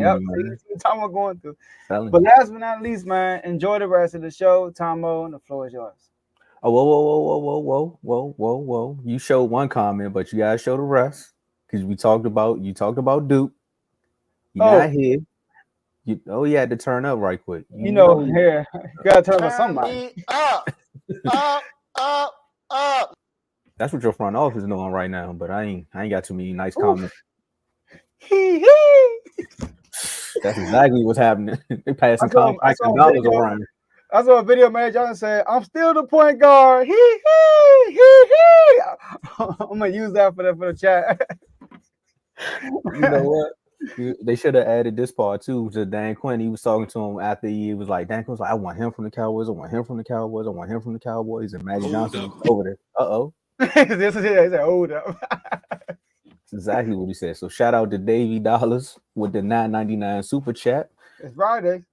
Yep. See man. what Tomo going through. Telling But you. last but not least, man, enjoy the rest of the show. Tomo, the floor is yours. Oh, whoa, whoa, whoa, whoa, whoa, whoa, whoa, whoa, whoa. You showed one comment, but you gotta show the rest. Because you talked about Duke. You're Oh, not here. You had to turn up right quick. You you know, know you here, gotta turn about Turn somebody. me up, up, up, up. that's what your front office is doing right now, but I ain't got too many nice Oof. comments. Hee hee. That's exactly what's happening. They I passing saw, I contracts and saw a dollars video. around. I saw a video, man. Johnson said, "I'm still the point guard." Hee hee hee hee. I'm gonna use that for the chat. You know what? They should have added this part too to Dan Quinn. He was talking to him after he was like, Dan Quinn was like, I want him from the Cowboys. I want him from the Cowboys. I want him from the Cowboys. And Magic Johnson was over there. Uh-oh. This is it. He said, "Hold up." That's exactly what he said. So shout out to Davey Dollars with the 9.99 super chat. It's Friday.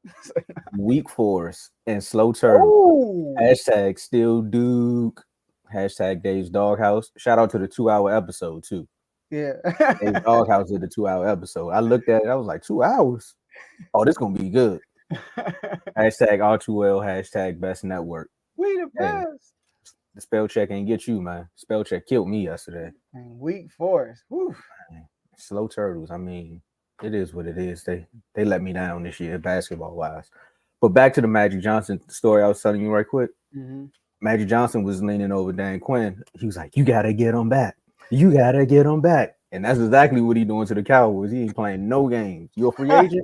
Weak Force and Slow Turtle. Oh, Hashtag still Duke. Hashtag Dave's Doghouse. Shout out to the 2 hour episode too. yeah. Dave's Doghouse did the 2 hour episode. I looked at it. I was like, 2 hours. Oh, this gonna be good. Hashtag R2L. Hashtag best network. We the Hey, best. the spell check ain't get you, man. Spell check killed me yesterday. And weak force. Whew. Slow Turtles. I mean, it is what it is. They let me down this year, basketball wise. But back to the Magic Johnson story I was telling you right quick. Mm-hmm. Magic Johnson was leaning over Dan Quinn. He was like, "You gotta get him back. You gotta get him back." And that's exactly what he doing to the Cowboys. He ain't playing no games. You a free agent?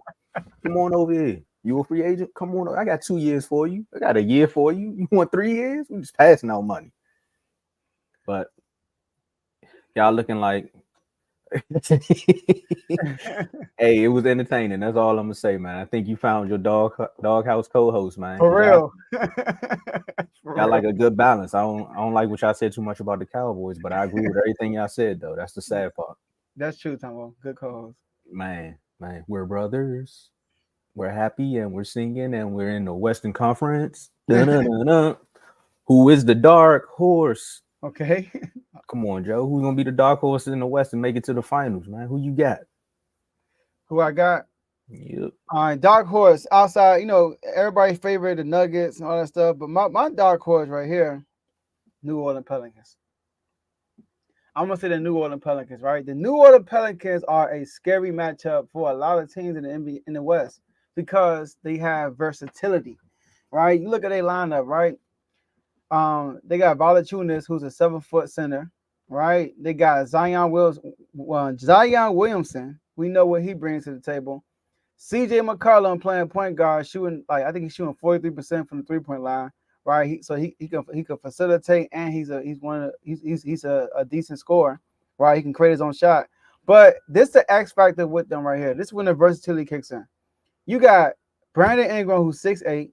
Come on over here. You a free agent? Come on. I got 2 years for you. I got a year for you. You want 3 years? We just passing out money. But y'all looking like hey, it was entertaining. That's all I'm gonna say, man. I think you found your doghouse co-host, man. For 'Cause real. For y'all real. like a good balance. I don't like what y'all said too much about the Cowboys, but I agree with everything y'all said though. That's the sad part. That's true, Tomo. Good co-host. Man, we're brothers. We're happy and we're singing and we're in the Western Conference. Dun-dun-dun-dun. Who is the dark horse? Okay. Come on, Joe. Who's gonna be the dark horse in the West and make it to the finals, man? Who you got? Who I got? Yep. All right, dark horse outside. You know, everybody's favorite the Nuggets and all that stuff. But my dark horse right here, New Orleans Pelicans. I'm gonna say the New Orleans Pelicans, right? The New Orleans Pelicans are a scary matchup for a lot of teams in the NBA, in the West because they have versatility, right? You look at their lineup, right? They got Valachunas, who's a 7-foot center, right? They got Zion Williamson. We know what he brings to the table. CJ McCollum playing point guard, shooting like I think he's shooting 43% from the 3-point line, right? He can facilitate, and he's a decent scorer, right? He can create his own shot. But this is the X factor with them right here. This is when the versatility kicks in. You got Brandon Ingram, who's 6'8",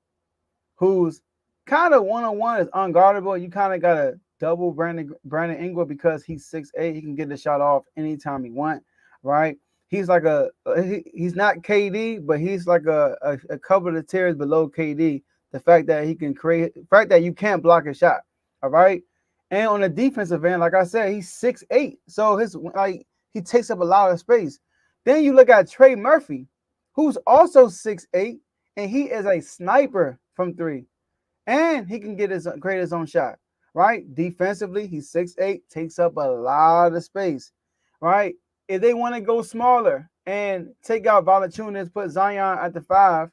who's kind of one-on-one is unguardable. You kind of got to double Brandon Ingram because he's 6'8". He can get the shot off anytime he want, right? He's like he's not KD, but he's like a couple of tiers below KD. The fact that he can create, the fact that you can't block a shot, all right? And on the defensive end, like I said, he's 6'8", so he takes up a lot of space. Then you look at Trey Murphy, who's also 6'8", and he is a sniper from three. And he can create his own shot, right? Defensively, he's 6'8", takes up a lot of space, right? If they want to go smaller and take out Valachunas, put Zion at the 5,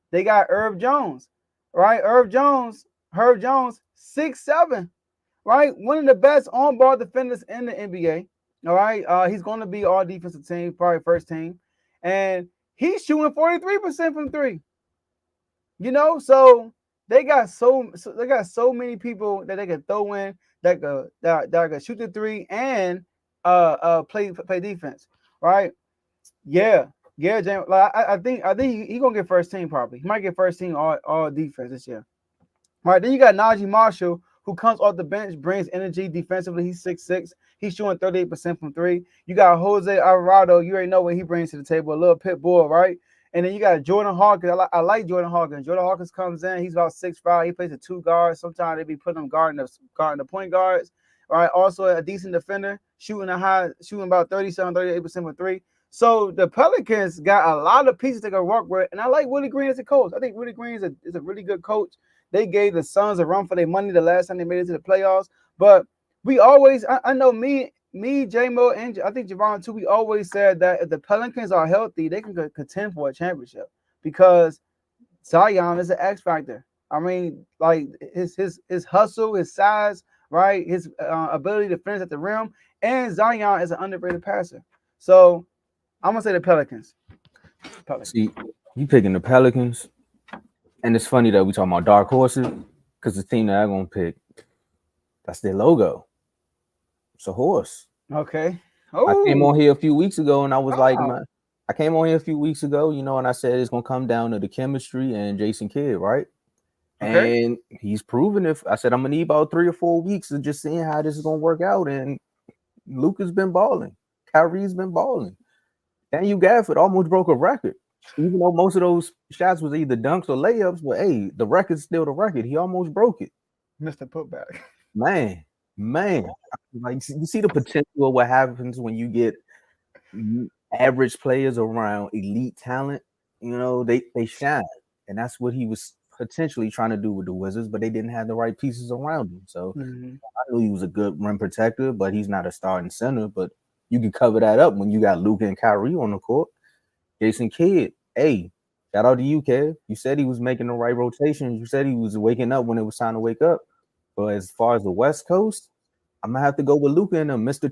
they got Herb Jones, right? Herb Jones, 6'7", right? One of the best on-ball defenders in the NBA, all right? He's going to be all defensive team, probably first team. And he's shooting 43% from three. You know, so they got so many people that they can throw in that can shoot the three and play defense, right? Yeah, James. Like I think he gonna get first team probably. He might get first team all defense this year. Right, then you got Najee Marshall, who comes off the bench, brings energy defensively. He's 6'6". He's shooting 38% from three. You got Jose Alvarado. You already know what he brings to the table. A little pit bull, right? And then you got Jordan Hawkins. I like Jordan Hawkins. Jordan Hawkins comes in. He's about 6'5". He plays a 2 guard. Sometimes they be putting him guarding the point guards. All right. Also a decent defender, shooting about 37, 38% from three. So the Pelicans got a lot of pieces they can work with, and I like Willie Green as a coach. I think Willie Green is a really good coach. They gave the Suns a run for their money the last time they made it to the playoffs. But we always, I know J-Mo, and I think Javon too, we always said that if the Pelicans are healthy, they can contend for a championship because Zion is an X factor. I mean, like his hustle, his size, right? His ability to finish at the rim, and Zion is an underrated passer. So I'm gonna say the Pelicans. See, you picking the Pelicans, and it's funny that we talking about dark horses because the team that I'm gonna pick, that's their logo. It's a horse. Okay. I came Oh, on here a few weeks ago, and I was like, wow. I came on here a few weeks ago, and I said it's gonna come down to the chemistry and Jason Kidd, right? Okay. And he's proven it. I said I'm gonna need about 3 or 4 weeks of just seeing how this is gonna work out. And Luka's been balling, Kyrie's been balling. Daniel Gafford almost broke a record, even though most of those shots was either dunks or layups. But hey, the record's still the record. He almost broke it. Mr. Putback. Man, like you see the potential of what happens when you get average players around elite talent. They shine, and that's what he was potentially trying to do with the Wizards, but they didn't have the right pieces around him. So Mm-hmm. I knew he was a good rim protector, but he's not a starting center. But you can cover that up when you got Luka and Kyrie on the court. Jason Kidd, hey, shout out to you, Kev. You said he was making the right rotations. You said he was waking up when it was time to wake up. But as far as the West Coast, I'm gonna have to go with Luka and him, Mr.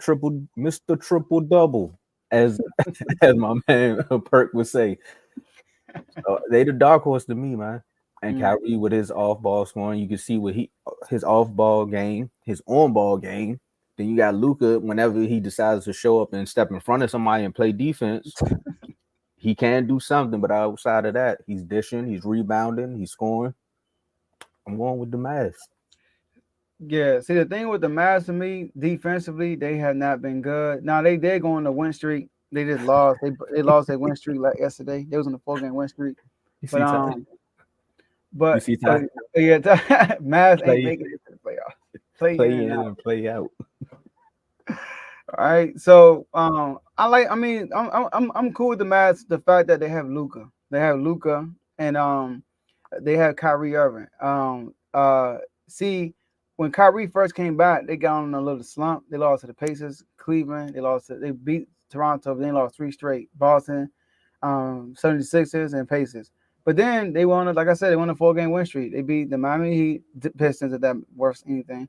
Triple Double, as as my man Perk would say. So they the dark horse to me, man. And Mm-hmm. Kyrie with his off ball scoring, you can see what his off ball game, his on ball game. Then you got Luka whenever he decides to show up and step in front of somebody and play defense, he can do something. But outside of that, he's dishing, he's rebounding, he's scoring. I'm going with the Mavs. Yeah. See, the thing with the Mavs to me, defensively, they have not been good. Now they did go on the win streak. They just lost. They lost their win streak like yesterday. They was on a 4-game win streak. You But see, Ty? You but see, Ty? yeah, Mavs ain't Play, making it to the playoffs. Play in play and in out. and play out. All right. So I mean I'm cool with the Mavs. The fact that they have Luca. They have Luca and they have Kyrie Irving. See, when Kyrie first came back, they got on a little slump. They lost to the Pacers, Cleveland. They beat Toronto, but then lost 3 straight. Boston, 76ers and Pacers. But then they won, like I said, they won a 4-game win streak. They beat the Miami Heat, the Pistons, if that worth anything,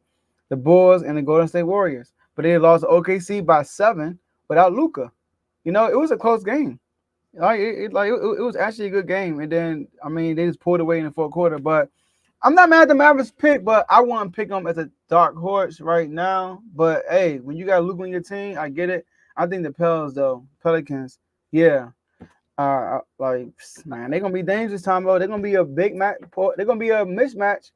the Bulls, and the Golden State Warriors. But they lost to OKC by 7 without Luca. It was a close game. It was actually a good game. And then, I mean, they just pulled away in the fourth quarter. But I'm not mad at the Mavericks pick, but I want to pick them as a dark horse right now. But hey, when you got Luka on your team, I get it. I think the Pelicans, yeah, like man, they're gonna be dangerous time. They're gonna be a big match. They're gonna be a mismatch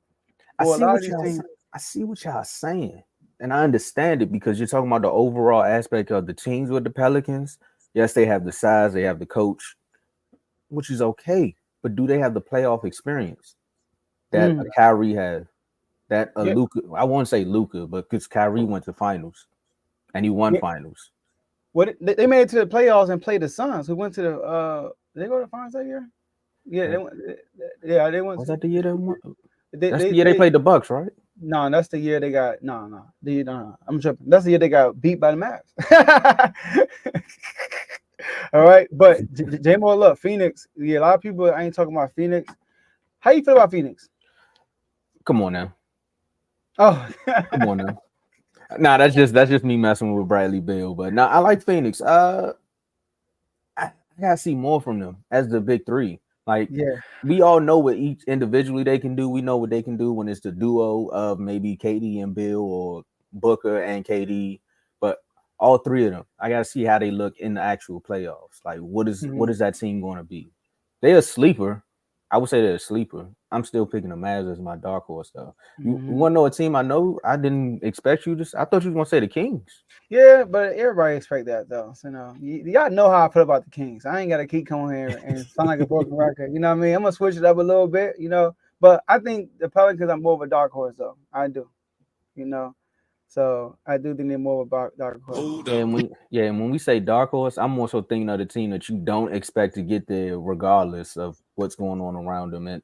I for a see lot of what these y'all. teams. I see what y'all saying, and I understand it because you're talking about the overall aspect of the teams with the Pelicans. Yes, they have the size, they have the coach, which is okay. But do they have the playoff experience that a Mm, Kyrie has? That a yeah, Luka? I won't say Luka, but because Kyrie went to finals and he won yeah. finals. They made it to the playoffs and played the Suns, who went to the. Did they go to the finals that year? Yeah, they Uh, went. Yeah, they went Was to. that the year they won? They That's they the year they they. played the Bucks, right? No, that's the year they got. No. I'm tripping. That's the year they got beat by the Mavs. All right, but J-Mo, look, Phoenix. Yeah, a lot of people ain't talking about Phoenix. How you feel about Phoenix? Come on now, Oh, come on now. Nah, that's just me messing with Bradley Beal. But now I like Phoenix. I gotta see more from them as the big three. Like yeah. we all know what each individually they can do. We know what they can do when it's the duo of maybe KD and Bill or Booker and KD. But all three of them, I gotta see how they look in the actual playoffs. Like what Mhm, is that team going to be? They're a sleeper. I would say they're a sleeper. I'm still picking the Mavs as my dark horse though. You mhm. want to know a team I know? I didn't expect you to. I thought you was gonna say the Kings. Yeah, but everybody expect that though. So y'all know how I feel about the Kings. I ain't gotta keep coming here and sound like a broken record. You know what I mean? I'm gonna switch it up a little bit. But I think the Pelicans are more of a dark horse though. I do. You know. So I do think they're more about dark horse. And when we say dark horse, I'm also thinking of the team that you don't expect to get there, regardless of what's going on around them. And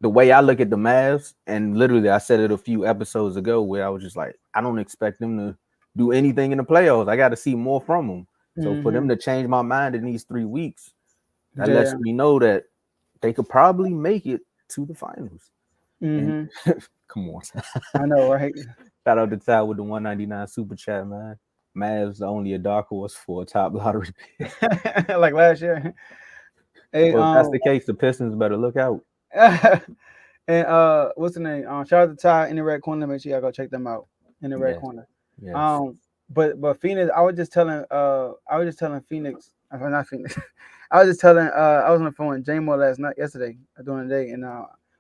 the way I look at the Mavs, and literally I said it a few episodes ago, where I was just like, I don't expect them to do anything in the playoffs. I got to see more from them. So for them to change my mind in these 3 weeks, that lets me know that they could probably make it to the finals. And, come on. I know, right? Shout out to Ty with the 199 super chat, man. Mavs only a dark horse for a top lottery pick. Like last year. Hey, Well, if that's the case, the Pistons better look out. And what's the name? Shout out to Ty in the red corner. Make sure y'all go check them out in the red corner. Yes. But Phoenix, I was just telling Phoenix, not Phoenix. I was on the phone with J-Mo yesterday during the day, and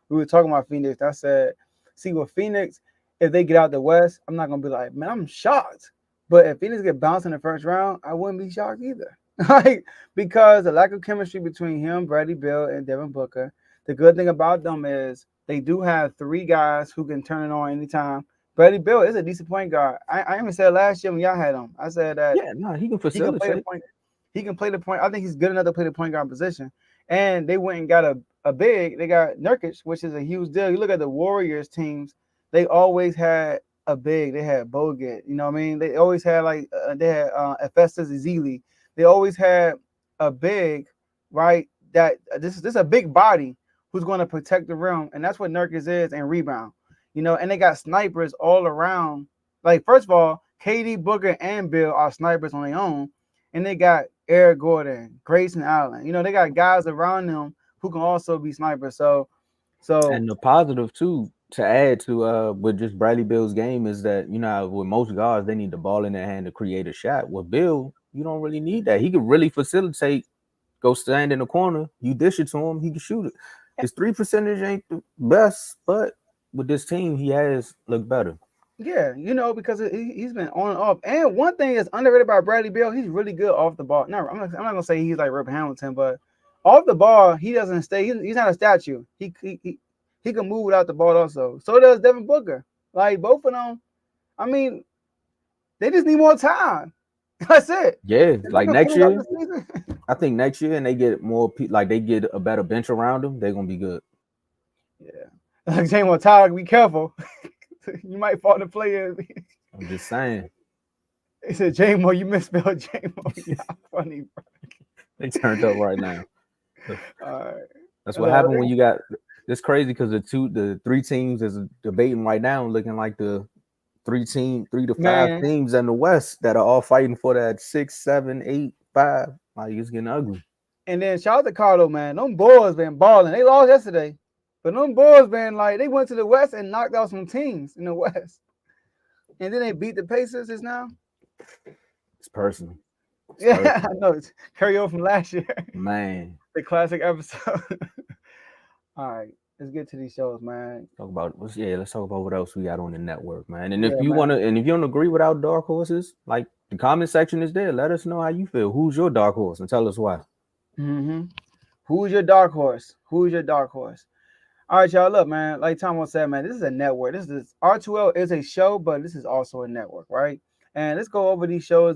we were talking about Phoenix. I said, see, with Phoenix, if they get out the West, I'm not gonna be like, man, I'm shocked. But if Phoenix get bounced in the first round, I wouldn't be shocked either. Like, because the lack of chemistry between him, Bradley Beal, and Devin Booker. The good thing about them is they do have 3 guys who can turn it on anytime. Bradley Beal is a decent point guard. I even said last year when y'all had him, I said that he can facilitate. He can play the point. I think he's good enough to play the point guard position. And they went and got a big. They got Nurkic, which is a huge deal. You look at the Warriors teams, they always had a big. They had Bogut. You know what I mean? They always had they had Festus Ezeli. They always had a big, right? That this is a big body who's going to protect the rim, and that's what Nurkic is and rebound. You know, and they got snipers all around. Like, first of all, KD, Booker, and Bill are snipers on their own, and they got Eric Gordon, Grayson Allen. You know, they got guys around them who can also be snipers. So and the positive too, to add to with just Bradley Beal's game, is that, you know, with most guards, they need the ball in their hand to create a shot. With Bill, you don't really need that. He can really facilitate. Go stand in the corner, you dish it to him, he can shoot it. His 3 percentage ain't the best, but with this team, he has looked better. Yeah, you know, because he's been on and off. And one thing that's underrated about Bradley Beal, he's really good off the ball. No, I'm not gonna say he's like Rip Hamilton, but off the ball, he doesn't stay. He's not a statue. He can move without the ball also. So does Devin Booker. Like, both of them, I mean, they just need more time. That's it. Yeah, like next year, I think next year, and they get more, like they get a better bench around them, they're gonna be good. Yeah, like James Tyler, be careful. You might fall to play. I'm just saying. He said, J-Mo, you misspelled J-Mo. Yeah, funny, bro. They turned up right now. All right. That's what happened when you got. It's crazy because the 3 teams is debating right now, looking like the 3 to 5 teams in the West that are all fighting for that 6, 7, 8, 5. Like, it's getting ugly. And then shout out to Carlo, man. Them boys been balling. They lost yesterday. But them boys been like, they went to the West and knocked out some teams in the West. And then they beat the Pacers just now. It's personal. I know. It's carryover from last year. Man. The classic episode. All right. Let's get to these shows, man. Let's talk about what else we got on the network, man. And if you don't agree with our dark horses, like, the comment section is there. Let us know how you feel. Who's your dark horse? And tell us why. Who's your dark horse? Who's your dark horse? All right, y'all. Look, man, like Tomo said, man, this is a network. This is R2L is a show, but this is also a network, right? And let's go over these shows